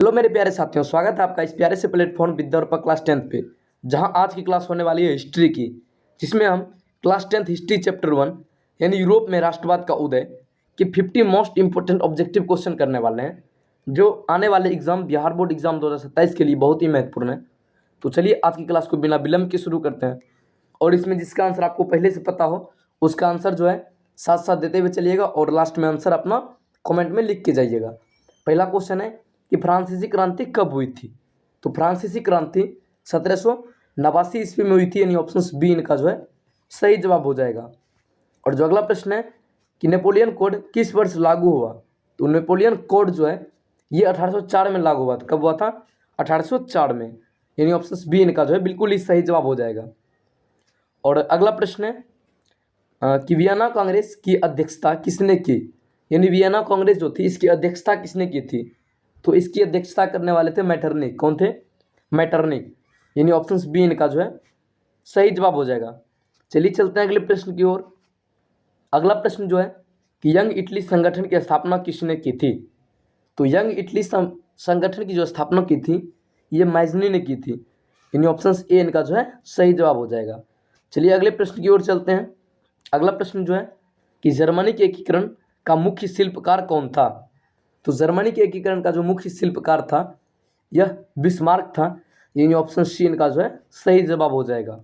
Hello मेरे प्यारे साथियों, स्वागत है आपका इस प्यारे से प्लेटफॉर्म विद्यार्पा क्लास 10th पे। जहां आज की क्लास होने वाली है हिस्ट्री की, जिसमें हम क्लास 10th हिस्ट्री चैप्टर 1 यानी यूरोप में राष्ट्रवाद का उदय के 50 मोस्ट इंपॉर्टेंट ऑब्जेक्टिव क्वेश्चन करने वाले हैं, जो आने वाले एग्जाम बिहार बोर्ड एग्जाम 2027 के लिए बहुत ही महत्वपूर्ण है। तो चलिए आज की क्लास को बिना विलम्ब के शुरू करते हैं। और इसमें जिसका आंसर आपको पहले से पता हो उसका आंसर जो है साथ साथ देते हुए चलिएगा और लास्ट में आंसर अपना कमेंट में लिख के जाइएगा। पहला क्वेश्चन है कि फ्रांसीसी क्रांति कब हुई थी। तो फ्रांसीसी क्रांति 1789 ईस्वी में हुई थी, यानी ऑप्शन बी इनका जो है सही जवाब हो जाएगा। और जो अगला प्रश्न है कि नेपोलियन कोड किस वर्ष लागू हुआ। तो नेपोलियन कोड जो है ये 1804 में लागू हुआ था। कब हुआ था? 1804 में, यानी ऑप्शन बी इनका जो है बिल्कुल ही सही जवाब हो जाएगा। और अगला प्रश्न है कि वियना कांग्रेस की अध्यक्षता किसने की, यानी वियना कांग्रेस जो थी इसकी अध्यक्षता किसने की थी। तो इसकी अध्यक्षता करने वाले थे मैटरनिक। कौन थे? मैटरनिक, यानी ऑप्शन बी इनका जो है सही जवाब हो जाएगा। चलिए चलते हैं अगले प्रश्न की ओर। अगला प्रश्न जो है कि यंग इटली संगठन की स्थापना किसने की थी। तो यंग इटली संगठन की जो स्थापना की थी ये मैजनी ने की थी, यानी ऑप्शन ए इनका जो है सही जवाब हो जाएगा। चलिए अगले प्रश्न की ओर चलते हैं। अगला प्रश्न जो है कि जर्मनी के एकीकरण का मुख्य शिल्पकार कौन था। तो जर्मनी के एकीकरण का जो मुख्य शिल्पकार था यह बिस्मार्क था, यानी ऑप्शन सी इनका जो है सही जवाब हो जाएगा।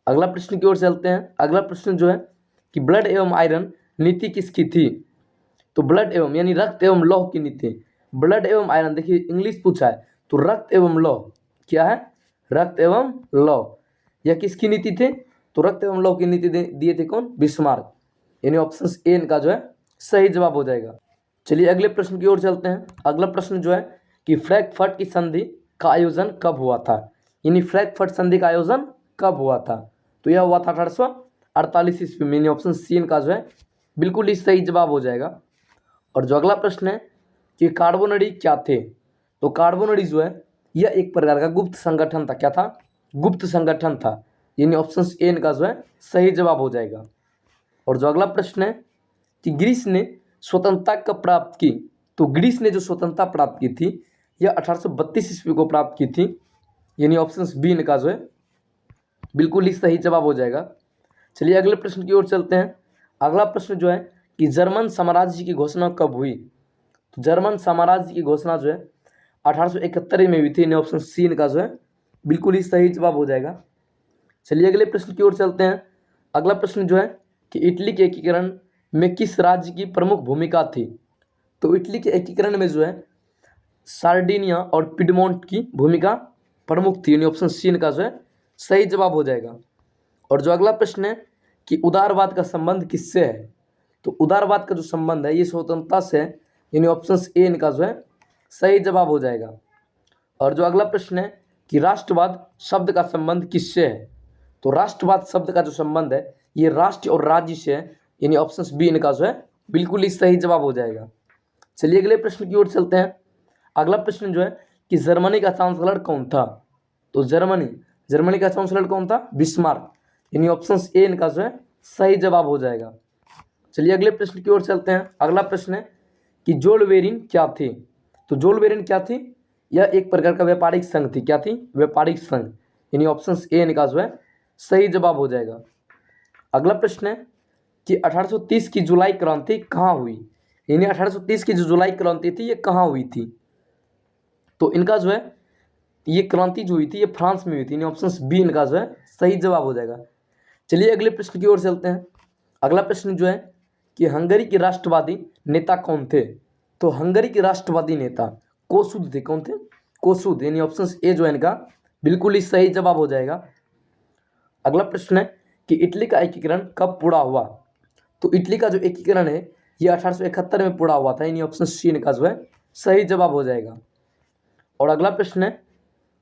अगला प्रश्न की ओर चलते हैं। अगला प्रश्न जो है कि ब्लड एवं आयरन नीति किसकी थी। तो ब्लड एवं यानी रक्त एवं लौह की नीति। ब्लड एवं आयरन, देखिए इंग्लिश पूछा है तो रक्त एवं लौह क्या है? रक्त एवं लौह, यह किसकी नीति थे? तो रक्त एवं लौह की नीति दिए थे कौन? बिस्मार्क, यानी ऑप्शन ए इनका जो है सही जवाब हो जाएगा। चलिए अगले प्रश्न की ओर चलते हैं। अगला प्रश्न जो है कि फ्रैंकफर्ट की संधि का आयोजन कब हुआ था, यानी फ्रैंकफर्ट संधि का आयोजन कब हुआ था। तो यह हुआ था 1848 ईस्वी में, यानी ऑप्शन सी इनका जो है बिल्कुल ही सही जवाब हो जाएगा। और जो अगला प्रश्न है कि कार्बोनरी क्या थे। तो कार्बोनरी जो है यह एक प्रकार का गुप्त संगठन था। क्या था? गुप्त संगठन था, यानी ऑप्शन ए इनका जो है सही जवाब हो जाएगा। और जो अगला प्रश्न है कि ग्रीस ने स्वतंत्रता कब प्राप्त की। तो ग्रीस ने जो स्वतंत्रता प्राप्त की थी यह 1832 ईस्वी को प्राप्त की थी, यानी ऑप्शन बी इनका जो है बिल्कुल ही सही जवाब हो जाएगा। चलिए अगले प्रश्न की ओर चलते हैं। अगला प्रश्न जो है कि जर्मन साम्राज्य की घोषणा कब हुई। तो जर्मन साम्राज्य की घोषणा जो है 1871 में हुई थी, यानी ऑप्शन सी इनका जो है बिल्कुल ही सही जवाब हो जाएगा। चलिए अगले प्रश्न की ओर चलते हैं। अगला प्रश्न जो है कि इटली के एकीकरण में किस राज्य की प्रमुख भूमिका थी। तो इटली के एकीकरण में जो है सार्डिनिया और पिडमोंट की भूमिका प्रमुख थी, यानी ऑप्शन सी इनका जो है सही जवाब हो जाएगा। और जो अगला प्रश्न है कि उदारवाद का संबंध किससे है। तो उदारवाद का जो संबंध है ये स्वतंत्रता से है, यानी ऑप्शन ए इनका जो है सही जवाब हो जाएगा। और जो अगला प्रश्न है कि राष्ट्रवाद शब्द का संबंध किससे है। तो राष्ट्रवाद शब्द का जो संबंध है ये राष्ट्र और राज्य से है, यानी ऑप्शन बी इनका जो है बिल्कुल ही सही जवाब हो जाएगा। चलिए अगले प्रश्न की ओर चलते हैं। अगला प्रश्न जो है कि जर्मनी का चांसलर कौन था। तो जर्मनी का चांसलर कौन था? बिस्मार्क, यानी ऑप्शन ए इनका जो है सही जवाब हो जाएगा। चलिए अगले प्रश्न की ओर चलते हैं। अगला प्रश्न है कि जोलबेरिन क्या थी। तो जोलबेरिन क्या थी? यह एक प्रकार का व्यापारिक संघ थी। क्या थी? व्यापारिक संघ, यानी ऑप्शन ए इनका जो है सही जवाब हो जाएगा। अगला प्रश्न है कि 1830 की जुलाई क्रांति कहाँ हुई, यानी 1830 की जो जुलाई क्रांति थी ये कहाँ हुई थी। तो इनका जो है ये क्रांति जो हुई थी ये फ्रांस में हुई थी, यानी ऑप्शन बी इनका जो है सही जवाब हो जाएगा। चलिए अगले प्रश्न की ओर चलते हैं। अगला प्रश्न जो है कि हंगरी के राष्ट्रवादी नेता कौन थे। तो हंगरी के राष्ट्रवादी नेता कोसुद थे। कौन थे? कोसुद, यानी ऑप्शन ए जो है इनका बिल्कुल ही सही जवाब हो जाएगा। अगला प्रश्न है कि इटली का एकीकरण कब पूरा हुआ। तो इटली का जो एकीकरण है ये 1871 में पूरा हुआ था, यानी ऑप्शन सी इनका जो है सही जवाब हो जाएगा। और अगला प्रश्न है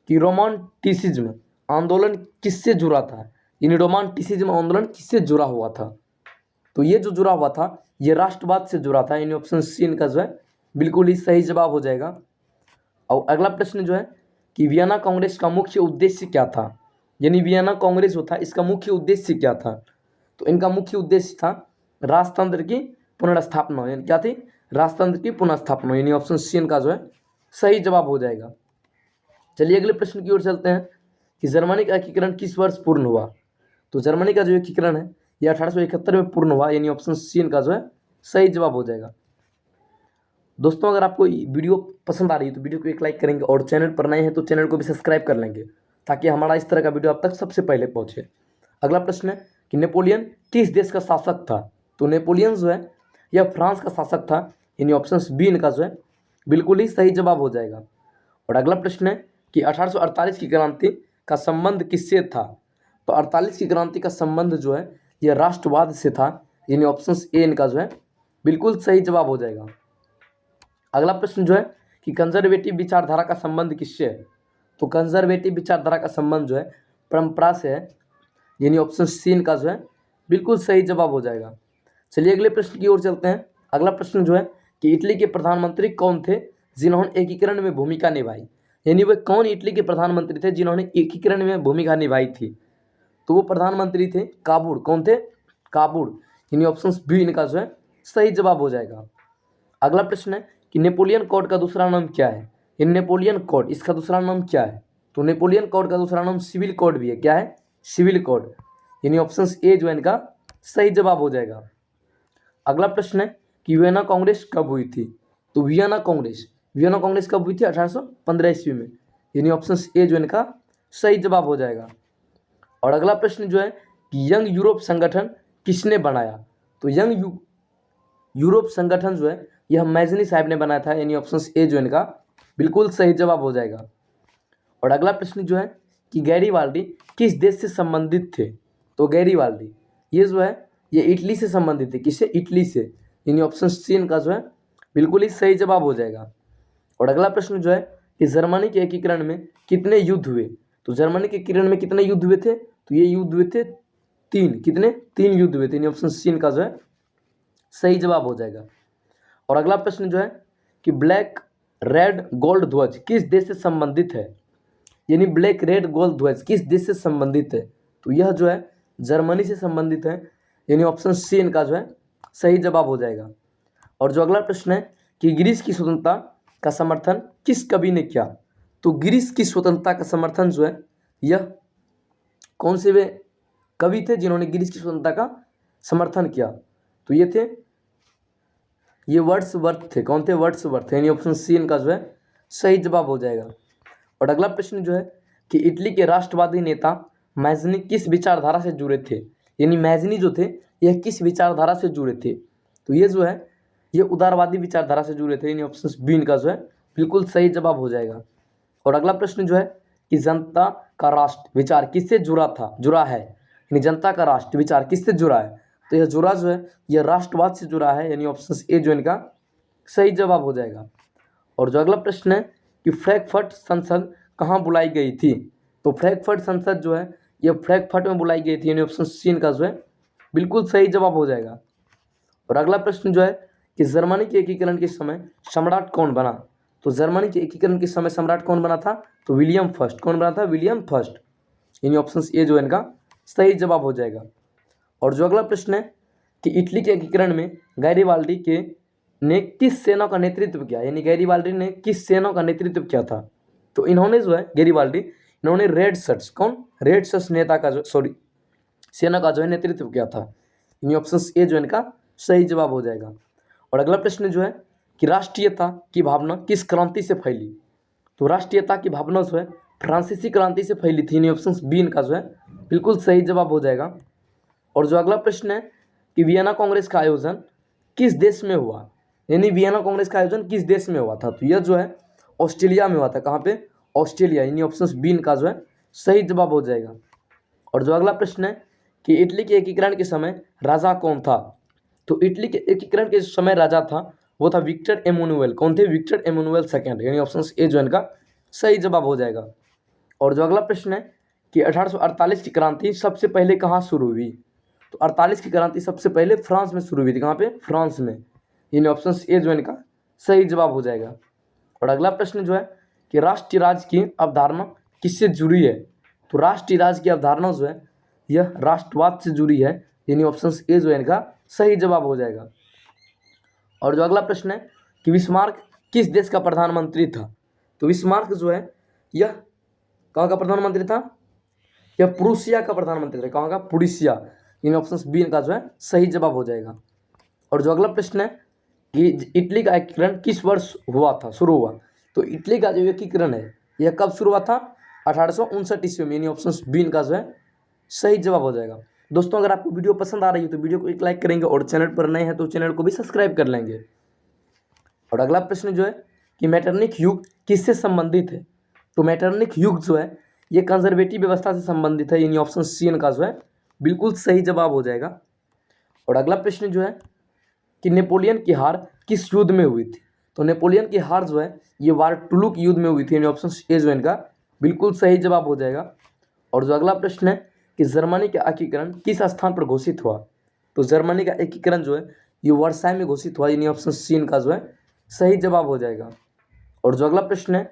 कि रोमांटिसिज्म आंदोलन किससे जुड़ा था, यानी रोमांटिसिज्म आंदोलन किससे जुड़ा हुआ था। तो ये जो जुड़ा हुआ था ये राष्ट्रवाद से जुड़ा था, यानी ऑप्शन सी इनका जो है बिल्कुल ही सही जवाब हो जाएगा। और अगला प्रश्न जो है कि वियना कांग्रेस का मुख्य उद्देश्य क्या था, यानी वियना कांग्रेस जो था इसका मुख्य उद्देश्य क्या था। तो इनका मुख्य उद्देश्य था राजतंत्र की पुनर्स्थापना, यानी क्या थी? राजतंत्र की पुनर्स्थापना, यानी ऑप्शन सी इनका जो है सही जवाब हो जाएगा। चलिए अगले प्रश्न की ओर चलते हैं कि जर्मनी का एकीकरण किस वर्ष पूर्ण हुआ। तो जर्मनी का जो एकीकरण है यह 1871 में पूर्ण हुआ, यानी ऑप्शन सी इनका जो है सही जवाब हो जाएगा। दोस्तों अगर आपको वीडियो पसंद आ रही है तो वीडियो को एक लाइक करेंगे और चैनल पर नए हैं तो चैनल को भी सब्सक्राइब कर लेंगे ताकि हमारा इस तरह का वीडियो आप तक सबसे पहले पहुंचे। अगला प्रश्न है कि नेपोलियन किस देश का शासक था। तो नेपोलियन जो है यह फ्रांस का शासक था, यानी ऑप्शन बी इनका जो है बिल्कुल ही सही जवाब हो जाएगा। और अगला प्रश्न है कि 1848 की क्रांति का संबंध किससे था। तो 48 की क्रांति का संबंध जो है यह राष्ट्रवाद से था, यानी ऑप्शन ए इनका जो है बिल्कुल सही जवाब हो जाएगा। अगला प्रश्न जो है कि कंजर्वेटिव विचारधारा का संबंध किससे है। तो कंजर्वेटिव विचारधारा का संबंध जो है परंपरा से है, यानी ऑप्शन सी इनका जो है बिल्कुल सही जवाब हो जाएगा। चलिए अगले प्रश्न की ओर चलते हैं। अगला प्रश्न जो है कि इटली के प्रधानमंत्री कौन थे जिन्होंने एकीकरण में भूमिका निभाई, यानी वे कौन इटली के प्रधानमंत्री थे जिन्होंने एकीकरण में भूमिका निभाई थी। तो वो प्रधानमंत्री थे काबुड़। कौन थे? काबुड़, यानी ऑप्शन बी इनका जो है सही जवाब हो जाएगा। अगला प्रश्न है कि नेपोलियन कोड का दूसरा नाम क्या है। ये नेपोलियन कोड इसका दूसरा नाम क्या है। तो नेपोलियन कोड का दूसरा नाम सिविल कोड भी है। क्या है? सिविल कोड, यानी ऑप्शन ए जो है इनका सही जवाब हो जाएगा। अगला प्रश्न है कि वियना कांग्रेस कब हुई थी। तो वियना कांग्रेस कब हुई थी? 1815 ईस्वी में, यानी ऑप्शन ए जो इनका सही जवाब हो जाएगा। और अगला प्रश्न जो है कि यंग यूरोप संगठन किसने बनाया। तो यंग यूरोप संगठन जो है यह मैजनी साहब ने बनाया था, यानी ऑप्शन ए जो इनका बिल्कुल सही जवाब हो जाएगा। और अगला प्रश्न जो है कि गैरीबाल्डी किस देश से संबंधित थे। तो गैरीबाल्डी ये जो है ये इटली से संबंधित है। किससे? इटली से, यानी ऑप्शन सी इनका जो है बिल्कुल ही सही जवाब हो जाएगा। और अगला प्रश्न जो है कि जर्मनी के एकीकरण में कितने युद्ध हुए। तो जर्मनी के एकीकरण में कितने युद्ध हुए थे। तो ये युद्ध हुए थे 3। कितने? 3 युद्ध हुए थे, यानी ऑप्शन सी इनका जो है सही जवाब हो जाएगा। और अगला प्रश्न जो है कि ब्लैक रेड गोल्ड ध्वज किस देश से संबंधित है, यानी ब्लैक रेड गोल्ड ध्वज किस देश से संबंधित है। तो यह जो है जर्मनी से संबंधित है, यानी ऑप्शन सी इनका जो है सही जवाब हो जाएगा। और जो अगला प्रश्न है कि ग्रीस की स्वतंत्रता का समर्थन किस कवि ने किया। तो ग्रीस की स्वतंत्रता का समर्थन जो है यह कौन से वे कवि थे जिन्होंने ग्रीस की स्वतंत्रता का समर्थन किया। तो ये वर्ड्सवर्थ थे। कौन थे? वर्ड्सवर्थ, यानी ऑप्शन सी इनका जो है सही जवाब हो जाएगा। और अगला प्रश्न जो है कि इटली के राष्ट्रवादी नेता मैजनी किस विचारधारा से जुड़े थे, यानी मैजनी जो थे यह किस विचारधारा से जुड़े थे। तो ये जो है ये उदारवादी विचारधारा से जुड़े थे, यानी ऑप्शन बी इनका जो है बिल्कुल सही जवाब हो जाएगा। और अगला प्रश्न जो है कि जनता का राष्ट्र विचार किससे जुड़ा है, यानी जनता का राष्ट्र विचार किससे जुड़ा है। तो यह जुड़ा जो है यह राष्ट्रवाद से जुड़ा है, यानी ऑप्शन ए जो इनका सही जवाब हो जाएगा। और जो अगला प्रश्न है कि फ्रैंकफर्ट संसद कहाँ बुलाई गई थी। तो फ्रैंकफर्ट संसद जो है यह फ्रैंकफर्ट में बुलाई गई थी, यानी ऑप्शन सी इनका जो है बिल्कुल सही जवाब हो जाएगा। और अगला प्रश्न जो है कि जर्मनी के एकीकरण के समय सम्राट कौन बना। तो जर्मनी के एकीकरण के समय सम्राट कौन बना था। तो विलियम फर्स्ट। कौन बना था? विलियम फर्स्ट, यानी ऑप्शन ए जो इनका सही जवाब हो जाएगा। और जो अगला प्रश्न है कि इटली के एकीकरण में गैरीबाल्डी ने किस सेना का नेतृत्व किया, यानी गैरीबाल्डी ने किस सेना का नेतृत्व किया था। तो इन्होंने जो है गैरीबाल्डी इन्होंने रेड शर्ट्स नेता का सेना का जो है नेतृत्व किया था, यानी ऑप्शन ए जो इनका सही जवाब हो जाएगा। और अगला प्रश्न जो है कि राष्ट्रीयता की भावना किस क्रांति से फैली। तो राष्ट्रीयता की भावना जो है फ्रांसीसी क्रांति से फैली थी, यानी ऑप्शन बी इनका जो है बिल्कुल सही जवाब हो जाएगा। और जो अगला प्रश्न है कि वियना कांग्रेस का आयोजन किस देश में हुआ, यानी वियना कांग्रेस का आयोजन किस देश में हुआ था। तो यह जो है ऑस्ट्रेलिया में हुआ था। कहाँ पे? ऑस्ट्रेलिया, यानी ऑप्शन बी इनका जो है सही जवाब हो जाएगा। और जो अगला प्रश्न है कि इटली के एकीकरण के समय राजा कौन था। तो इटली के एकीकरण के समय राजा था वो था विक्टर एमैनुअल। कौन थे? विक्टर एमैनुअल सेकेंड, यानी ऑप्शन ए जो इनका सही जवाब हो जाएगा। और जो अगला प्रश्न है कि 1848 की क्रांति सबसे पहले कहाँ शुरू हुई। तो 48 की क्रांति सबसे पहले फ्रांस में शुरू हुई थी। कहाँ पे? फ्रांस में, यानी ऑप्शन ए जो इनका सही जवाब हो जाएगा। और अगला प्रश्न जो है कि राष्ट्रीय राज्य की अवधारणा किससे जुड़ी है। तो राष्ट्रीय राज्य की अवधारणा जो है यह राष्ट्रवाद से जुड़ी है, यानी ऑप्शन ए जो है इनका सही जवाब हो जाएगा। और जो अगला प्रश्न है कि बिस्मार्क किस देश का प्रधानमंत्री था। तो बिस्मार्क जो है यह कहाँ का प्रधानमंत्री था? यह प्रूसिया का प्रधानमंत्री था। कहाँ का? प्रूसिया। इन ऑप्शन बी का जो है सही जवाब हो जाएगा। और जो अगला प्रश्न है कि इटली का एकीकरण किस वर्ष हुआ था, शुरू हुआ? तो इटली का जो एकीकरण है यह कब शुरू हुआ था? 1859 ईस्वी में। यानी ऑप्शन बी का जो है सही जवाब हो जाएगा। दोस्तों, अगर आपको वीडियो पसंद आ रही है तो वीडियो को एक लाइक करेंगे और चैनल पर नए हैं तो चैनल को भी सब्सक्राइब कर लेंगे। और अगला प्रश्न जो है कि मैटरनिक युग किससे संबंधित है? तो मैटरनिक युग जो है ये कंजर्वेटिव व्यवस्था से संबंधित है। यानी ऑप्शन सी का जो है बिल्कुल सही जवाब हो जाएगा। और अगला प्रश्न जो है कि नेपोलियन की हार किस युद्ध में हुई थी? तो नेपोलियन की हार जो है ये वारटुलुक युद्ध में हुई थी। यानी ऑप्शन ए जो इनका बिल्कुल सही जवाब हो जाएगा। और जो अगला प्रश्न है कि जर्मनी का एकीकरण किस स्थान पर घोषित हुआ? तो जर्मनी का एकीकरण जो है ये वर्साई में घोषित हुआ। यानी ऑप्शन सी का जो है सही जवाब हो जाएगा। और जो अगला प्रश्न है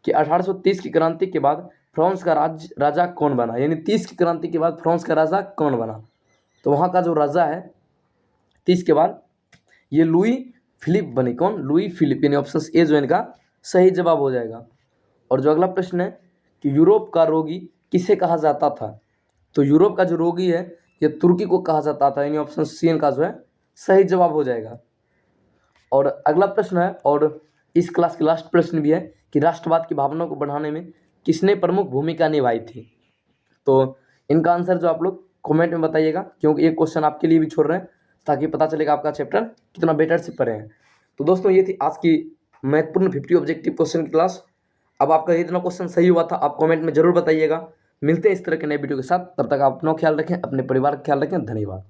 कि 1830 की क्रांति के बाद फ्रांस का राजा कौन बना? यानी 30 की क्रांति के बाद फ्रांस का राजा कौन बना? तो वहाँ का जो राजा है 30 के बाद ये लुई फिलिप बने। कौन? Louis Philippe. यानी ऑप्शन ए जो इनका सही जवाब हो जाएगा। और जो अगला प्रश्न है कि यूरोप का रोगी किसे कहा जाता था? तो यूरोप का जो रोगी है ये तुर्की को कहा जाता था। यानी ऑप्शन सी का जो है सही जवाब हो जाएगा। और अगला प्रश्न है और इस क्लास के लास्ट प्रश्न भी है कि राष्ट्रवाद की भावना को बढ़ाने में किसने प्रमुख भूमिका निभाई थी? तो इनका आंसर जो आप लोग कमेंट में बताइएगा, क्योंकि एक क्वेश्चन आपके लिए भी छोड़ रहे हैं ताकि पता चलेगा आपका चैप्टर कितना बेटर से पढ़े हैं। तो दोस्तों, ये थी आज की महत्वपूर्ण 50 ऑब्जेक्टिव क्वेश्चन की क्लास। अब आपका इतना क्वेश्चन सही हुआ था आप कमेंट में जरूर बताइएगा। मिलते हैं इस तरह के नए वीडियो के साथ। तब तक आप अपना ख्याल रखें, अपने परिवार का ख्याल रखें। धन्यवाद।